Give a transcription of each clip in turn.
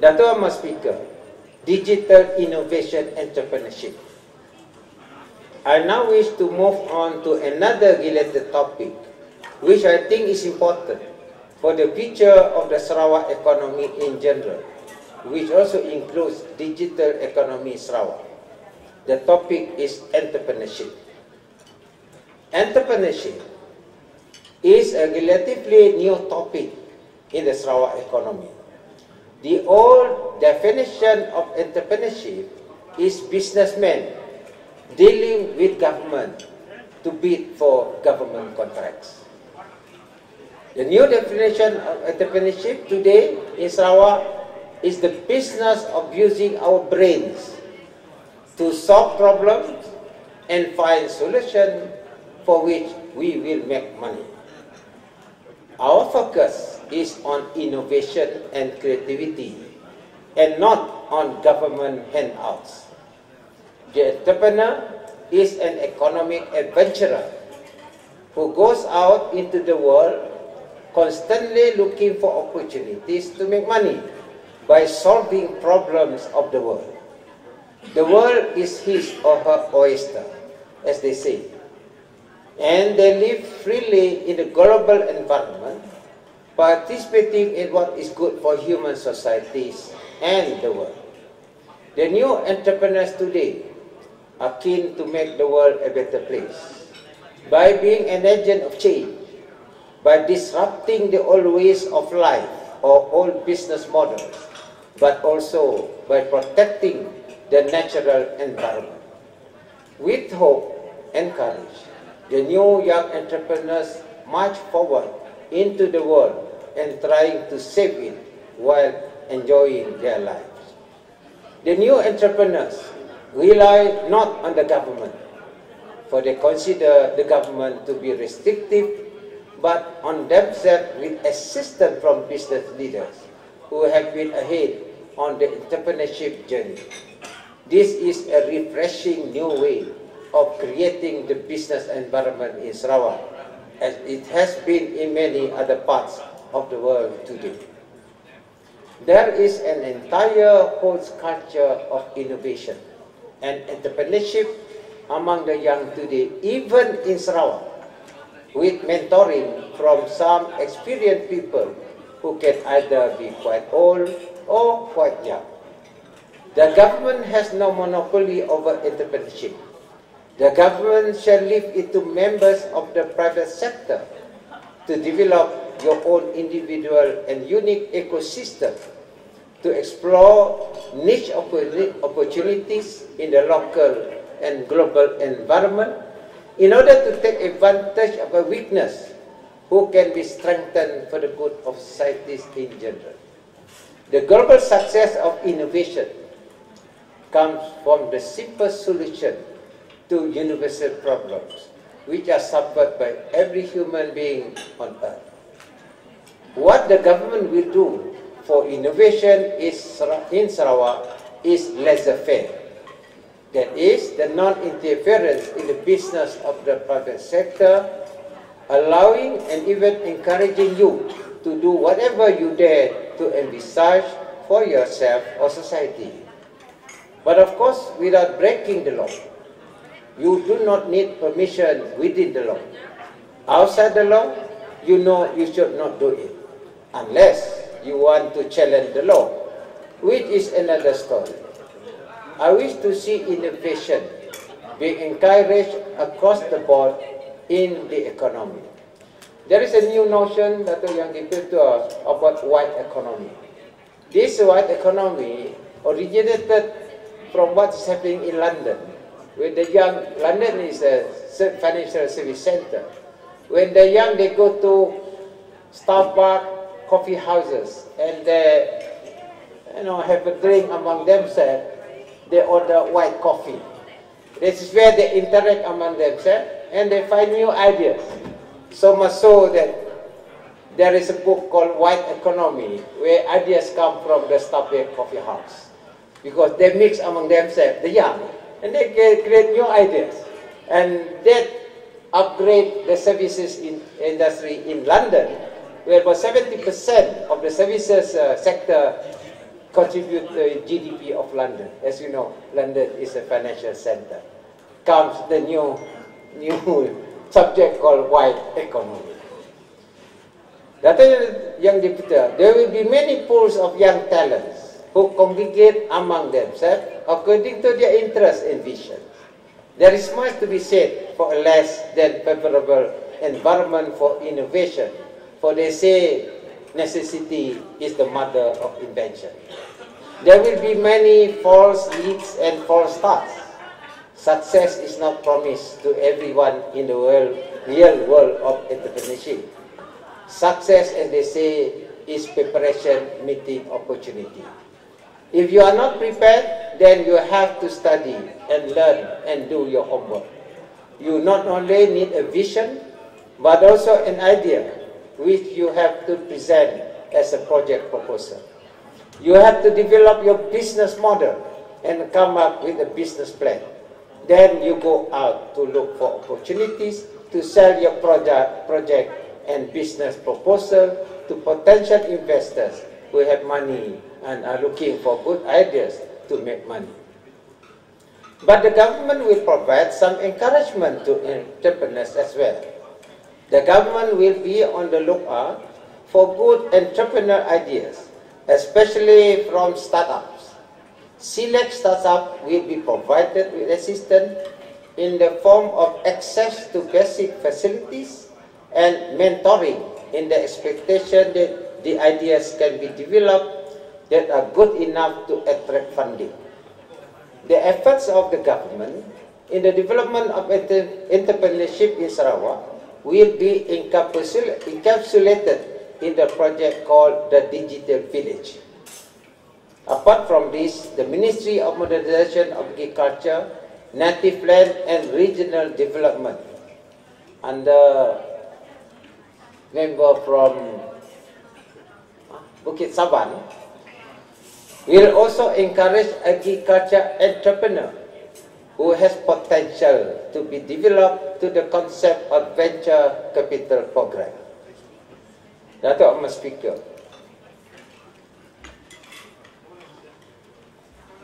Dato' Mas Speaker, digital innovation entrepreneurship. I now wish to move on to another related topic, which I think is important for the future of the Sarawak economy in general, which also includes digital economy Sarawak. The topic is entrepreneurship. Entrepreneurship is a relatively new topic in the Sarawak economy. The old definition of entrepreneurship is businessmen dealing with government to bid for government contracts. The new definition of entrepreneurship today in Sarawak is the business of using our brains to solve problems and find solutions for which we will make money. Our focus is on innovation and creativity and not on government handouts. The entrepreneur is an economic adventurer who goes out into the world constantly looking for opportunities to make money by solving problems of the world. The world is his or her oyster, as they say, and they live freely in the global environment, participating in what is good for human societies and the world. The new entrepreneurs today are keen to make the world a better place by being an agent of change, by disrupting the old ways of life or old business models, but also by protecting the natural environment. With hope and courage, the new young entrepreneurs march forward into the world and trying to save it while enjoying their lives. The new entrepreneurs rely not on the government, for they consider the government to be restrictive, but on themselves with assistance from business leaders who have been ahead on the entrepreneurship journey. This is a refreshing new way of creating the business environment in Sarawak, as it has been in many other parts of the world today. There is an entire host culture of innovation and entrepreneurship among the young today, even in Sarawak, with mentoring from some experienced people who can either be quite old or quite young. The government has no monopoly over entrepreneurship. The government shall leave it to members of the private sector to develop your own individual and unique ecosystem to explore niche opportunities in the local and global environment in order to take advantage of a weakness who can be strengthened for the good of societies in general. The global success of innovation comes from the simple solution to universal problems which are suffered by every human being on earth. What the government will do for innovation in Sarawak is laissez-faire. That is, the non-interference in the business of the private sector, allowing and even encouraging you to do whatever you dare to envisage for yourself or society. But of course, without breaking the law. You do not need permission within the law. Outside the law, you know you should not do it, unless you want to challenge the law, which is another story. I wish to see innovation being encouraged across the board in the economy. There is a new notion that yang referred to us about white economy. This white economy originated from what is happening in London, where the young, London is a financial service center. When the young, they go to Starbucks, coffee houses, and they, have a drink among themselves. They order white coffee. This is where they interact among themselves, and they find new ideas. So much so that there is a book called White Economy, where ideas come from the Starbucks coffee house, because they mix among themselves, the young, and they create new ideas, and that upgrade the services industry in London, where about 70% of the services sector contribute to the GDP of London. As you know, London is a financial center. Comes the new subject called white economy. Data young deputy, there will be many pools of young talents who congregate among themselves according to their interests and vision. There is much to be said for a less than favorable environment for innovation, for they say necessity is the mother of invention. There will be many false leads and false starts. Success is not promised to everyone in the real world of entrepreneurship. Success, as they say, is preparation meeting opportunity. If you are not prepared, then you have to study and learn and do your homework. You not only need a vision, but also an idea which you have to present as a project proposal. You have to develop your business model and come up with a business plan. Then you go out to look for opportunities to sell your project and business proposal to potential investors who have money and are looking for good ideas to make money. But the government will provide some encouragement to entrepreneurs as well. The government will be on the lookout for good entrepreneur ideas, especially from startups. Select startups will be provided with assistance in the form of access to basic facilities and mentoring in the expectation that the ideas can be developed that are good enough to attract funding. The efforts of the government in the development of entrepreneurship in Sarawak will be encapsulated in the project called the Digital Village. Apart from this, the Ministry of Modernization of Agriculture, Native Land and Regional Development, under member from Bukit Saban, will also encourage agriculture entrepreneur who has potential to be developed to the concept of venture capital program. Dato' Ahmad Speaker,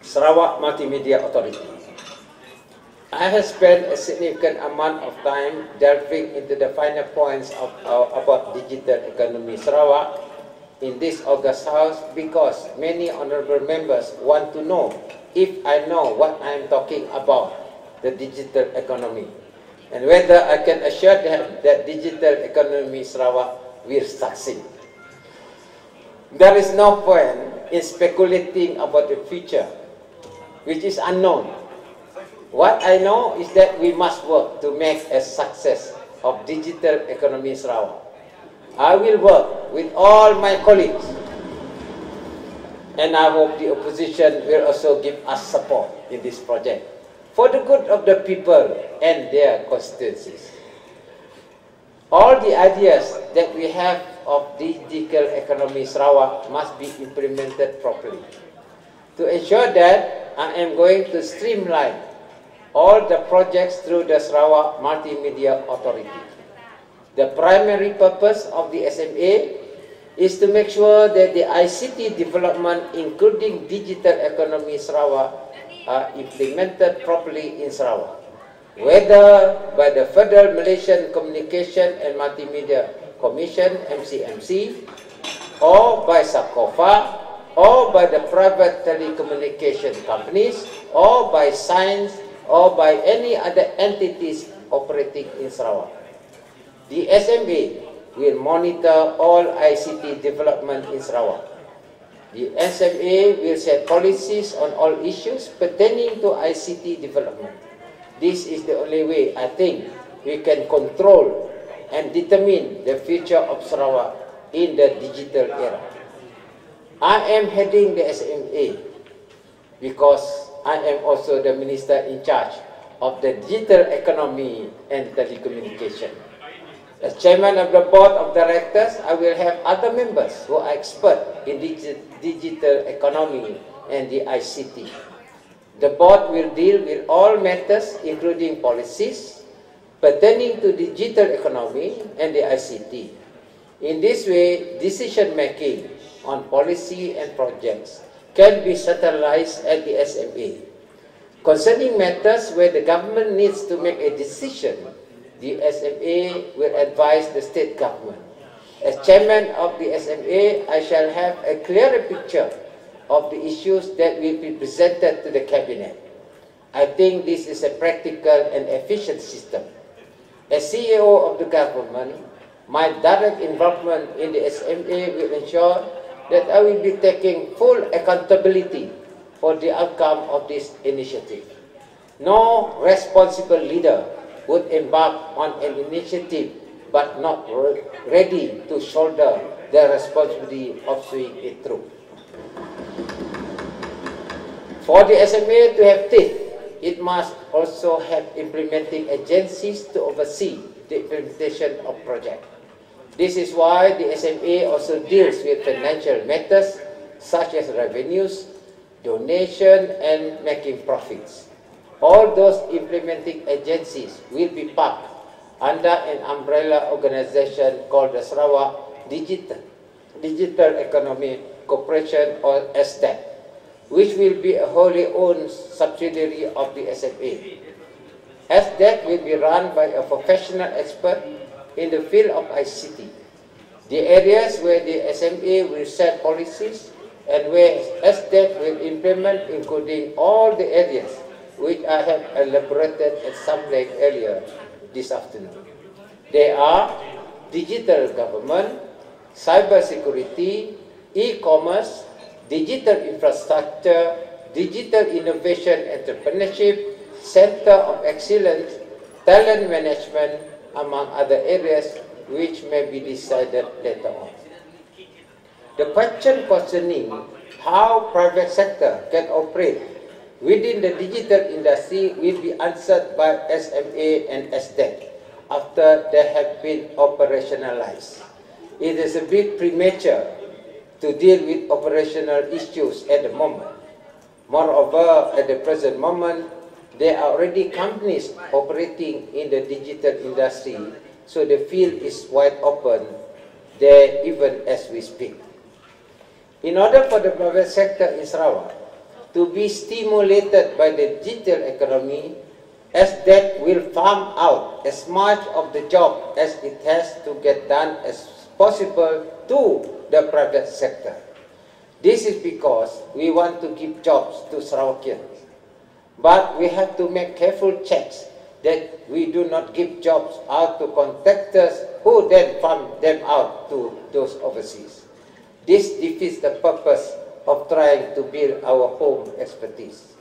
Sarawak Multimedia Authority. I have spent a significant amount of time delving into the finer points about digital economy Sarawak in this August House because many honorable members want to know if I know what I am talking about, the digital economy, and whether I can assure them that digital economy Sarawak will succeed. There is no point in speculating about the future, which is unknown. What I know is that we must work to make a success of digital economy Sarawak. I will work with all my colleagues, and I hope the opposition will also give us support in this project for the good of the people and their constituencies. All the ideas that we have of digital economy Sarawak must be implemented properly. To ensure that, I am going to streamline all the projects through the Sarawak Multimedia Authority. The primary purpose of the SMA is to make sure that the ICT development, including digital economy Sarawak, are implemented properly in Sarawak, whether by the Federal Malaysian Communication and Multimedia Commission, MCMC, or by SACOFA, or by the private telecommunication companies, or by science, or by any other entities operating in Sarawak. The SMA will monitor all ICT development in Sarawak. The SMA will set policies on all issues pertaining to ICT development. This is the only way, I think, we can control and determine the future of Sarawak in the digital era. I am heading the SMA because I am also the minister in charge of the digital economy and telecommunication. As chairman of the board of directors, I will have other members who are expert in digital economy and the ICT. The board will deal with all matters, including policies pertaining to digital economy and the ICT. In this way, decision-making on policy and projects can be centralized at the SMA. Concerning matters where the government needs to make a decision, the SMA will advise the state government. As chairman of the SMA, I shall have a clearer picture of the issues that will be presented to the cabinet. I think this is a practical and efficient system. As CEO of the government, my direct involvement in the SMA will ensure that I will be taking full accountability for the outcome of this initiative. No responsible leader would embark on an initiative but not ready to shoulder the responsibility of seeing it through. For the SMA to have teeth, it must also have implementing agencies to oversee the implementation of projects. This is why the SMA also deals with financial matters such as revenues, donation, and making profits. All those implementing agencies will be parked under an umbrella organization called the Sarawak Digital Economy Corporation, or SDEC, which will be a wholly owned subsidiary of the SMA. SDEC will be run by a professional expert in the field of ICT. The areas where the SMA will set policies and where SDEC will implement, including all the areas which I have elaborated at some length earlier this afternoon. They are digital government, cyber security, e-commerce, digital infrastructure, digital innovation entrepreneurship, center of excellence, talent management, among other areas which may be decided later on. The question concerning how private sector can operate within the digital industry will be answered by SMA and SDEC after they have been operationalized. It is a bit premature to deal with operational issues at the moment. Moreover, at the present moment, there are already companies operating in the digital industry, so the field is wide open there even as we speak. In order for the private sector in Sarawak to be stimulated by the digital economy, SDEC will farm out as much of the job as it has to get done as possible to the private sector. This is because we want to give jobs to Sarawakians. But we have to make careful checks that we do not give jobs out to contractors who then farm them out to those overseas. This defeats the purpose of trying to build our home expertise.